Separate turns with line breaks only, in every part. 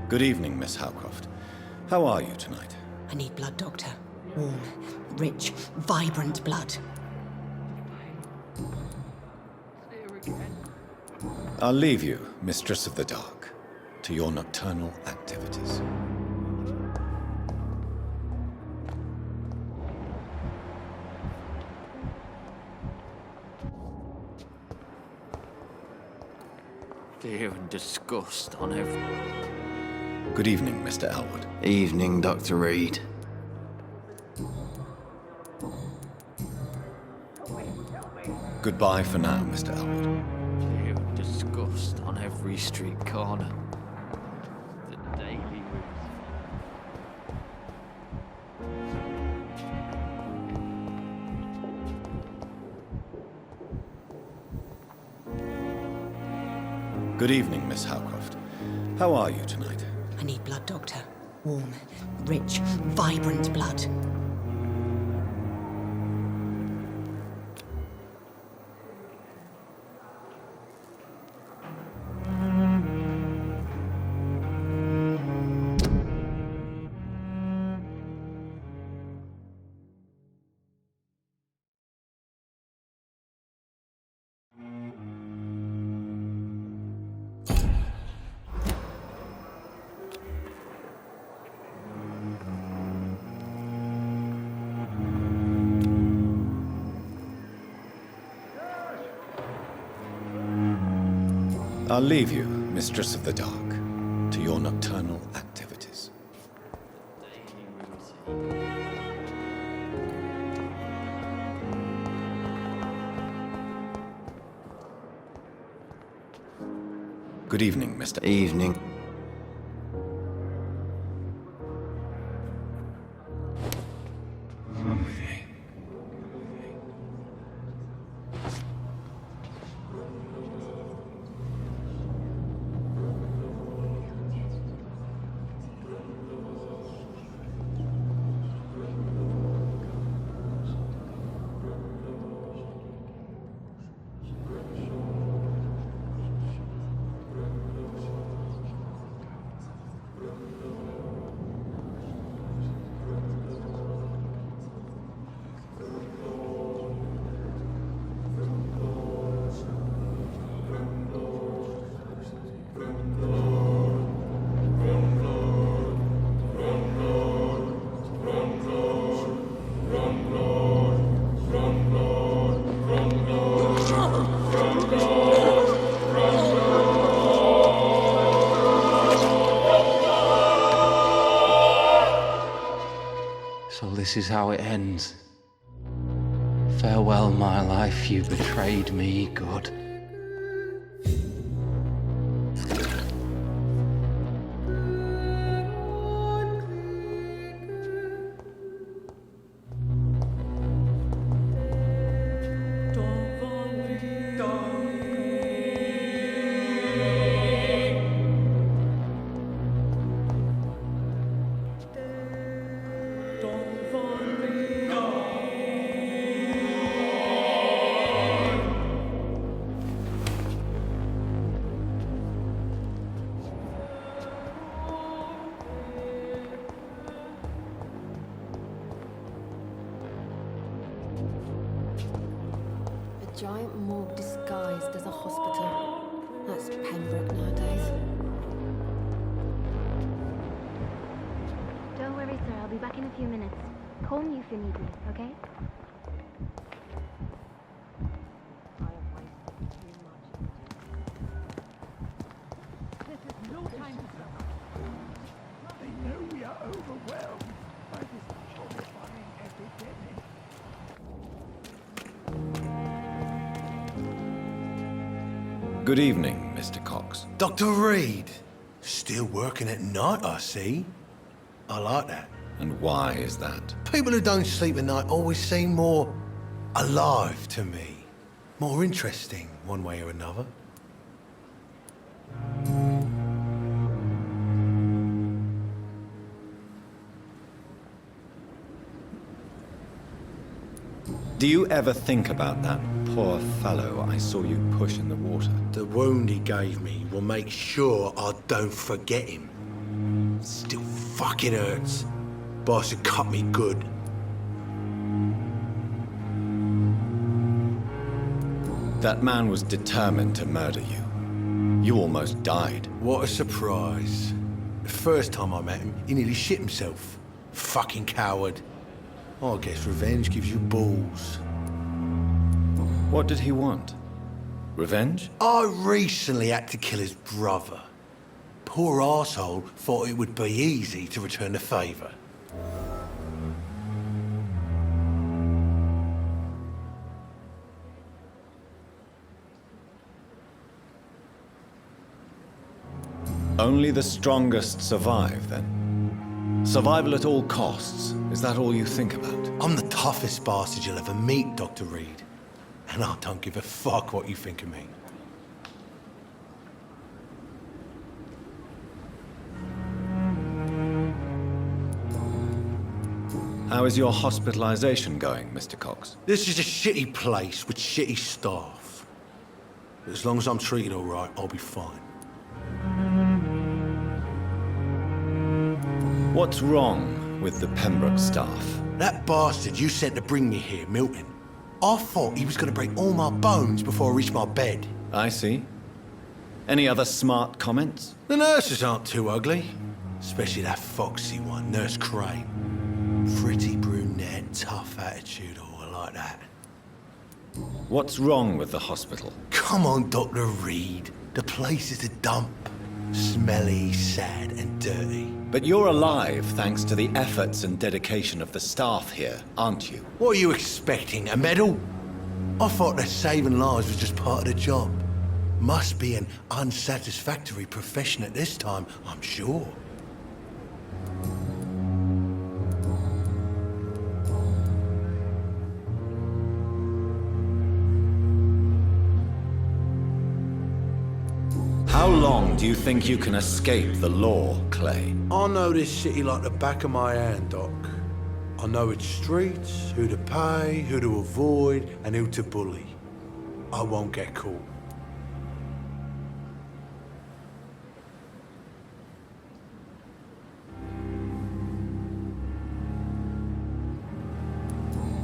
Good evening, Miss Howcroft. How are you tonight?
I need blood, Doctor. Warm, rich, vibrant blood.
I'll leave you, Mistress of the Dark, to your nocturnal activities.
Fear and disgust on every...
Good evening, Mr. Elwood.
Evening, Dr. Reed.
Goodbye for now, Mr. Elwood.
Fear and disgust on every street corner. The daily routine.
Good evening, Miss Howcroft. How are you tonight?
I need blood, Doctor. Warm, rich, vibrant blood.
I'll leave you, Mistress of the Dark, to your nocturnal activities. Good evening, Mr.
Evening. So this is how it ends. Farewell, my life, you betrayed me, God.
A giant morgue disguised as a hospital. That's Pembroke nowadays.
Don't worry, sir. I'll be back in a few minutes. Call me if you need me, okay?
This is no time to stop. They know we are overwhelmed by this horrifying epidemic.
Good evening, Mr. Cox.
Dr. Reed. Still working at night, I see. I like that.
And why is that?
People who don't sleep at night always seem more alive to me. More interesting, one way or another.
Do you ever think about that poor fellow I saw you push in the water?
The wound he gave me will make sure I don't forget him. Still fucking hurts. Boss had cut me good.
That man was determined to murder you. You almost died.
What a surprise. The first time I met him, he nearly shit himself. Fucking coward. I guess revenge gives you balls.
What did he want? Revenge?
I recently had to kill his brother. Poor arsehole thought it would be easy to return the favour.
Only the strongest survive, then? Survival at all costs. Is that all you think about?
I'm the toughest bastard you'll ever meet, Dr. Reed. And I don't give a fuck what you think of me.
How is your hospitalization going, Mr. Cox?
This is a shitty place with shitty staff. But as long as I'm treated all right, I'll be fine.
What's wrong with the Pembroke staff?
That bastard you sent to bring me here, Milton, I thought he was going to break all my bones before I reached my bed.
I see. Any other smart comments?
The nurses aren't too ugly. Especially that foxy one, Nurse Crane. Pretty brunette, tough attitude, oh, I like that.
What's wrong with the hospital?
Come on, Dr. Reed. The place is a dump. Smelly, sad, and dirty.
But you're alive thanks to the efforts and dedication of the staff here, aren't you?
What are you expecting, a medal? I thought that saving lives was just part of the job. Must be an unsatisfactory profession at this time, I'm sure.
How long do you think you can escape the law, Clay?
I know this city like the back of my hand, Doc. I know its streets, who to pay, who to avoid, and who to bully. I won't get caught.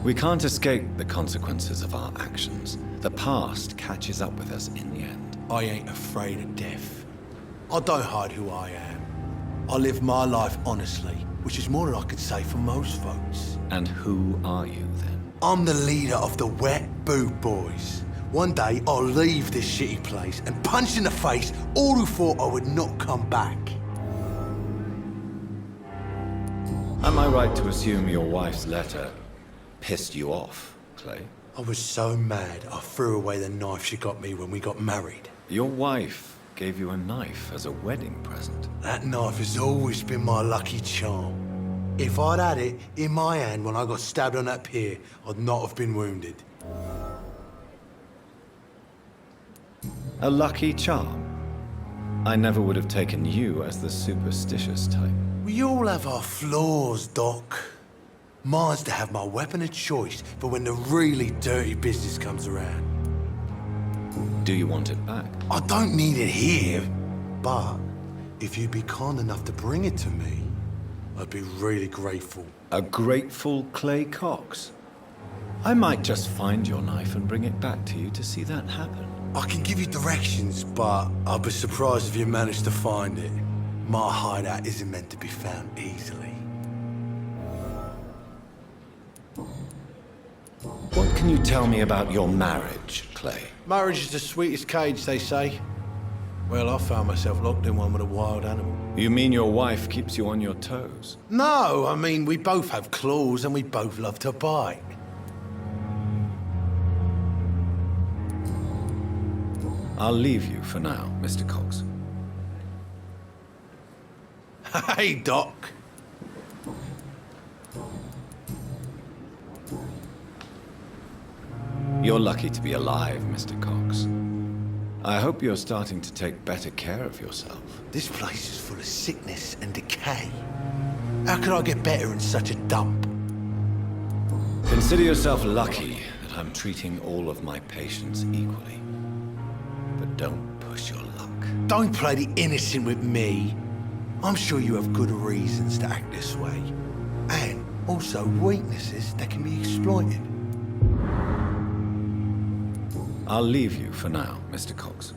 We can't escape the consequences of our actions. The past catches up with us in the end.
I ain't afraid of death. I don't hide who I am. I live my life honestly, which is more than I could say for most folks.
And who are you, then?
I'm the leader of the Wet Boot Boys. One day, I'll leave this shitty place and punch in the face all who thought I would not come back.
Am I right to assume your wife's letter pissed you off, Clay?
I was so mad, I threw away the knife she got me when we got married.
Your wife gave you a knife as a wedding present.
That knife has always been my lucky charm. If I'd had it in my hand when I got stabbed on that pier, I'd not have been wounded.
A lucky charm? I never would have taken you as the superstitious type.
We all have our flaws, Doc. Mine's to have my weapon of choice for when the really dirty business comes around.
Do you want it back?
I don't need it here, but if you'd be kind enough to bring it to me, I'd be really grateful.
A grateful Clay Cox? I might just find your knife and bring it back to you to see that happen.
I can give you directions, but I'll be surprised if you manage to find it. My hideout isn't meant to be found easily.
What can you tell me about your marriage, Clay?
Marriage is the sweetest cage, they say. Well, I found myself locked in one with a wild animal.
You mean your wife keeps you on your toes?
No, I mean, we both have claws and we both love to bite.
I'll leave you for now, Mr. Cox.
Hey, Doc.
You're lucky to be alive, Mr. Cox. I hope you're starting to take better care of yourself.
This place is full of sickness and decay. How could I get better in such a dump?
Consider yourself lucky that I'm treating all of my patients equally. But don't push your luck.
Don't play the innocent with me. I'm sure you have good reasons to act this way. And also weaknesses that can be exploited.
I'll leave you for now, Mr. Cox.